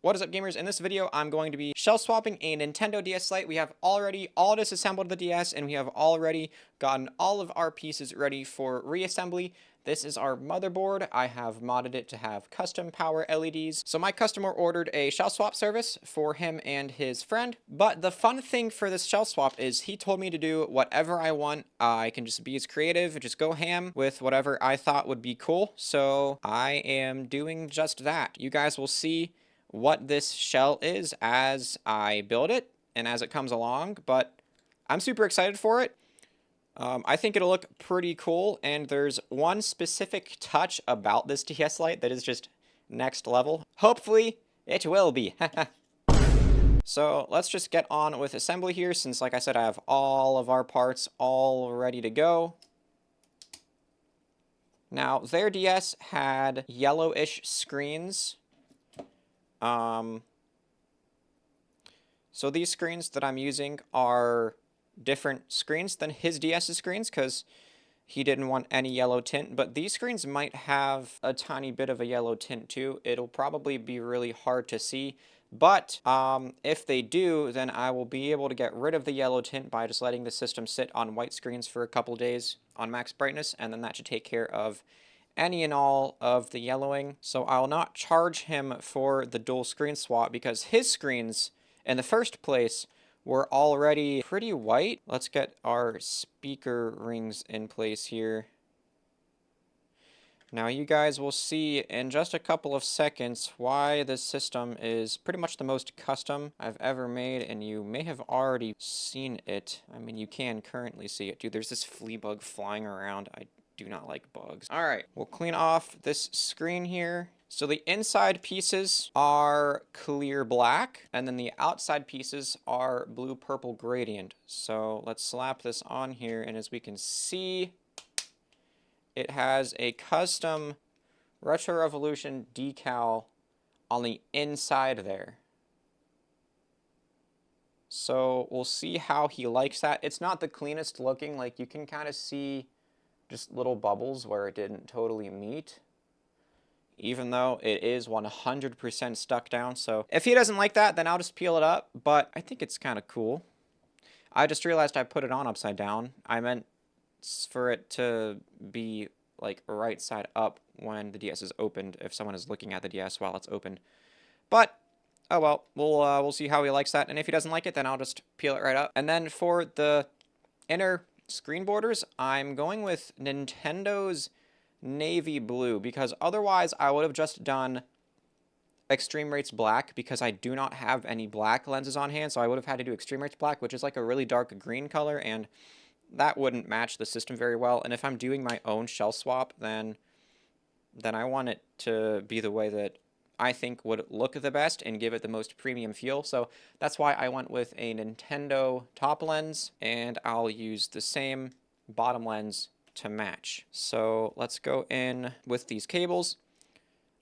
What is up, gamers? In this video, I'm going to be shell swapping a Nintendo DS Lite. We have already all disassembled the DS, and we have already gotten all of our pieces ready for reassembly. This is our motherboard. I have modded it to have custom power LEDs. So my customer ordered a shell swap service for him and his friend. But the fun thing for this shell swap is he told me to do whatever I want. I can just be as creative, just go ham with whatever I thought would be cool. So I am doing just that. You guys will see what this shell is as I build it and as it comes along, but I'm super excited for it. I think it'll look pretty cool, and there's one specific touch about this DS Lite that is just next level. Hopefully, it will be. So let's just get on with assembly here, since like I said, I have all of our parts all ready to go. Now, their DS had yellowish screens. So these screens that I'm using are different screens than his DS's screens because he didn't want any yellow tint, but these screens might have a tiny bit of a yellow tint too. It'll probably be really hard to see, but if they do, then I will be able to get rid of the yellow tint by just letting the system sit on white screens for a couple days on max brightness, and then that should take care of any and all of the yellowing. So I'll not charge him for the dual screen swap because his screens in the first place were already pretty white. Let's get our speaker rings in place here. Now you guys will see in just a couple of seconds why this system is pretty much the most custom I've ever made, and you may have already seen it. I mean, you can currently see it. Dude, there's this flea bug flying around. I do not like bugs. All right, we'll clean off this screen here. So the inside pieces are clear black, and then the outside pieces are blue-purple gradient. So let's slap this on here, and as we can see, it has a custom Retro Revolution decal on the inside there. So we'll see how he likes that. It's not the cleanest looking, like you can kind of see just little bubbles where it didn't totally meet, even though it is 100% stuck down. So if he doesn't like that, then I'll just peel it up, but I think it's kind of cool. I just realized I put it on upside down. I meant for it to be like right side up when the DS is opened, if someone is looking at the DS while it's open. But oh well, we'll see how he likes that, and if he doesn't like it, then I'll just peel it right up. And then for the inner screen borders, I'm going with Nintendo's navy blue, because otherwise I would have just done extreme rates black, because I do not have any black lenses on hand, so I would have had to do extreme rates black, which is like a really dark green color, and that wouldn't match the system very well. And if I'm doing my own shell swap, then I want it to be the way that I think would look the best and give it the most premium feel. So that's why I went with a Nintendo top lens, and I'll use the same bottom lens to match. So let's go in with these cables.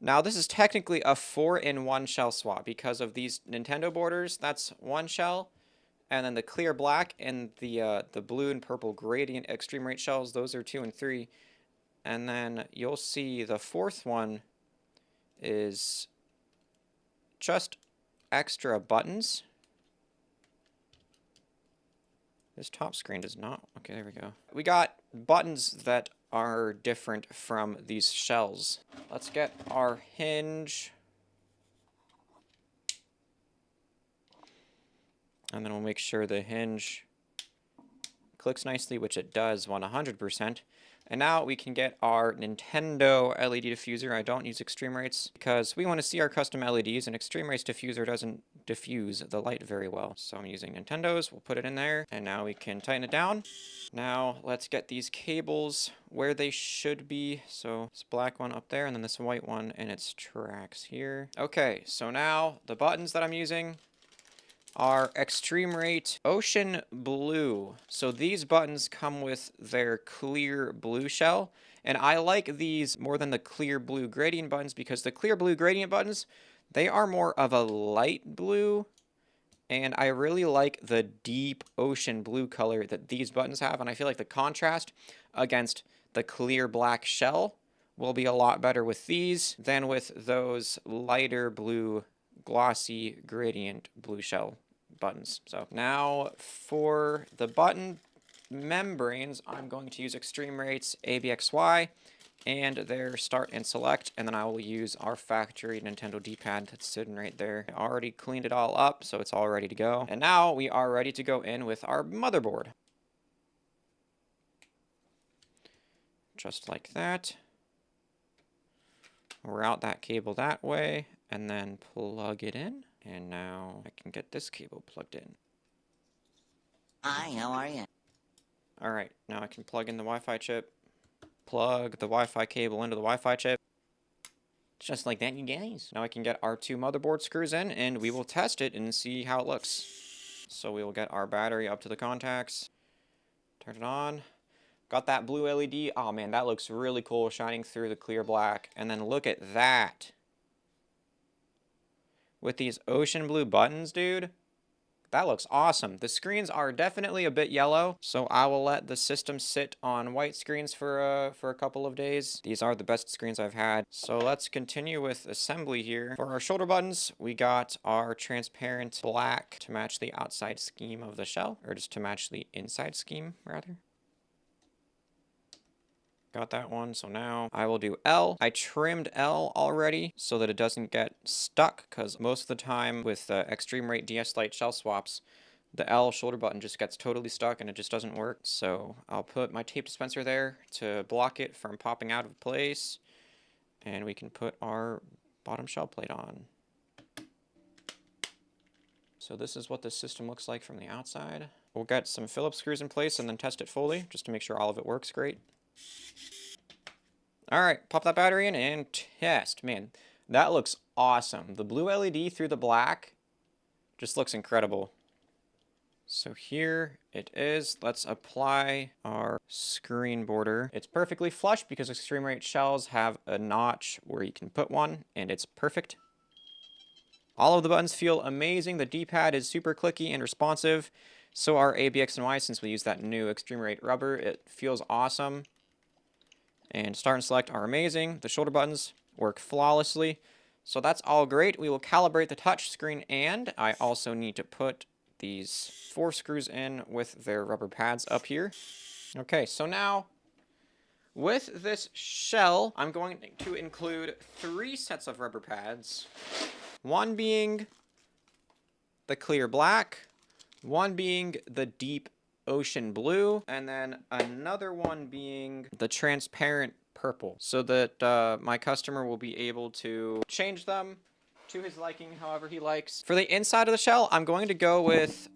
Now this is technically a 4-in-1 shell swap because of these Nintendo borders. That's one shell, and then the clear black and the blue and purple gradient extreme rate shells, those are 2 and 3. And then you'll see the fourth one is just extra buttons. This top screen does not. Okay, there we go. We got buttons that are different from these shells. Let's get our hinge. And then we'll make sure the hinge clicks nicely, which it does 100%. And now we can get our Nintendo LED diffuser. I don't use extreme rates because we want to see our custom LEDs, and extreme rates diffuser doesn't diffuse the light very well. So I'm using Nintendo's. We'll put it in there, and now we can tighten it down. Now let's get these cables where they should be. So this black one up there, and then this white one in its tracks here. Okay, so now the buttons that I'm using are extreme rate ocean blue. So these buttons come with their clear blue shell, and I like these more than the clear blue gradient buttons because the clear blue gradient buttons, they are more of a light blue, and I really like the deep ocean blue color that these buttons have, and I feel like the contrast against the clear black shell will be a lot better with these than with those lighter blue glossy gradient blue shell buttons. So now for the button membranes, I'm going to use Extreme Rates ABXY and their start and select, and then I will use our factory Nintendo D-pad that's sitting right there. I already cleaned it all up, so it's all ready to go. And now we are ready to go in with our motherboard. Just like that. Route that cable that way, and then plug it in. And now I can get this cable plugged in. Hi, how are you? Alright, now I can plug in the Wi-Fi chip. Plug the Wi-Fi cable into the Wi-Fi chip. Just like that, you guys. Now I can get our 2 motherboard screws in, and we will test it and see how it looks. So we will get our battery up to the contacts. Turn it on. Got that blue LED. Oh man, that looks really cool, shining through the clear black. And then look at that. With these ocean blue buttons, dude. That looks awesome. The screens are definitely a bit yellow, so I will let the system sit on white screens for a couple of days. These are the best screens I've had. So let's continue with assembly here. For our shoulder buttons, we got our transparent black to match the outside scheme of the shell, or just to match the inside scheme, rather. Got that one, so now I will do L. I trimmed L already so that it doesn't get stuck, because most of the time with Extreme Rate DS Lite shell swaps, the L shoulder button just gets totally stuck and it just doesn't work. So I'll put my tape dispenser there to block it from popping out of place, and we can put our bottom shell plate on. So this is what the system looks like from the outside. We'll get some Phillips screws in place and then test it fully, just to make sure all of it works great. Alright, pop that battery in and test. Man, that looks awesome. The blue LED through the black just looks incredible. So here it is. Let's apply our screen border. It's perfectly flush because Extreme Rate shells have a notch where you can put one, and it's perfect. All of the buttons feel amazing. The D-pad is super clicky and responsive. So our ABX and Y, since we use that new Extreme Rate rubber, it feels awesome. And start and select are amazing. The shoulder buttons work flawlessly. So that's all great. We will calibrate the touch screen, and I also need to put these 4 screws in with their rubber pads up here. Okay, so now with this shell, I'm going to include 3 sets of rubber pads. One being the clear black, one being the deep ocean blue, and then another one being the transparent purple, so that my customer will be able to change them to his liking however he likes. For the inside of the shell, I'm going to go with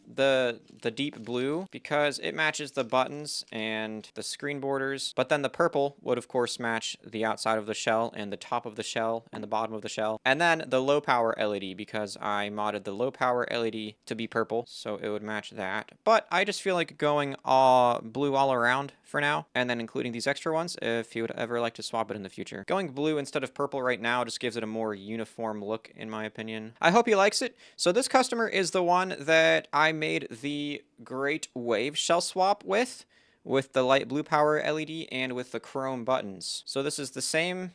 the deep blue because it matches the buttons and the screen borders, but then the purple would of course match the outside of the shell and the top of the shell and the bottom of the shell, and then the low power LED because I modded the low power LED to be purple, so it would match that. But I just feel like going blue all around for now, and then including these extra ones if you would ever like to swap it in the future. Going blue instead of purple right now just gives it a more uniform look in my opinion. I hope he likes it. So this customer is the one that I made the Great Wave shell swap with the light blue power LED and with the chrome buttons. So this is the same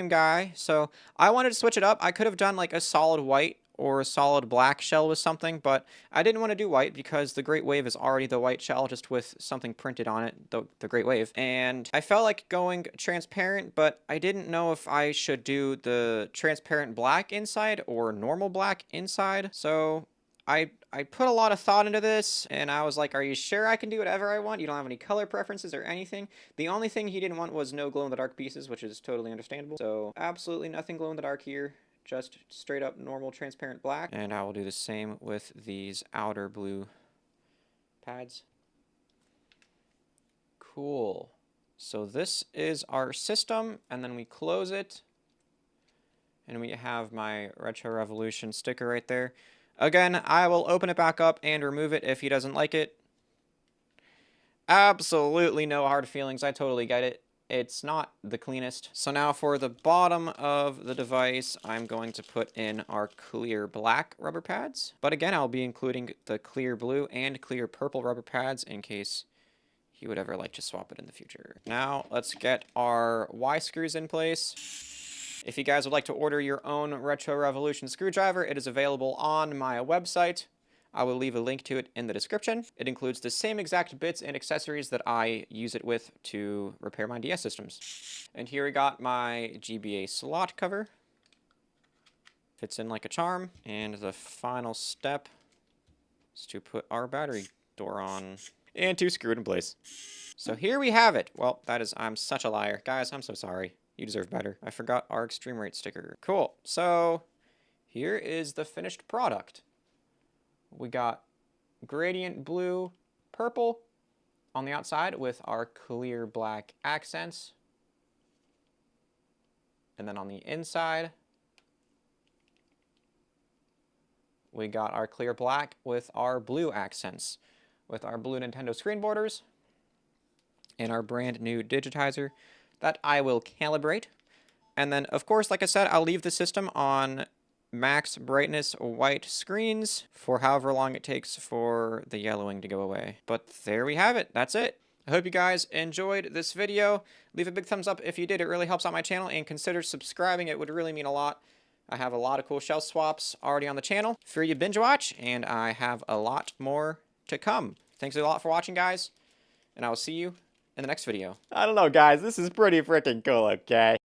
guy. So I wanted to switch it up. I could have done like a solid white or a solid black shell with something, but I didn't want to do white because the Great Wave is already the white shell just with something printed on it, the Great Wave. And I felt like going transparent, but I didn't know if I should do the transparent black inside or normal black inside. So I put a lot of thought into this, and I was like, are you sure I can do whatever I want? You don't have any color preferences or anything? The only thing he didn't want was no glow-in-the-dark pieces, which is totally understandable. So absolutely nothing glow-in-the-dark here. Just straight up normal transparent black. And I will do the same with these outer blue pads. Cool. So this is our system, and then we close it. And we have my Retro Revolution sticker right there. Again, I will open it back up and remove it if he doesn't like it. Absolutely no hard feelings. I totally get it. It's not the cleanest. So now for the bottom of the device, I'm going to put in our clear black rubber pads. But again, I'll be including the clear blue and clear purple rubber pads in case he would ever like to swap it in the future. Now let's get our Y screws in place. If you guys would like to order your own Retro Revolution screwdriver, it is available on my website. I will leave a link to it in the description. It includes the same exact bits and accessories that I use it with to repair my DS systems. And here we got my GBA slot cover. Fits in like a charm. And the final step is to put our battery door on and to screw it in place. So here we have it. Well, I'm such a liar. Guys, I'm so sorry. You deserve better. I forgot our extreme rate sticker. Cool. So here is the finished product. We got gradient blue, purple on the outside with our clear black accents. And then on the inside, we got our clear black with our blue accents, with our blue Nintendo screen borders, and our brand new digitizer that I will calibrate. And then, of course, like I said, I'll leave the system on max brightness white screens for however long it takes for the yellowing to go away. But there we have it. That's it. I hope you guys enjoyed this video. Leave a big thumbs up if you did. It really helps out my channel, and consider subscribing. It would really mean a lot. I have a lot of cool shelf swaps already on the channel for you binge watch, and I have a lot more to come. Thanks a lot for watching, guys, and I will see you in the next video. I don't know, guys. This is pretty freaking cool, okay?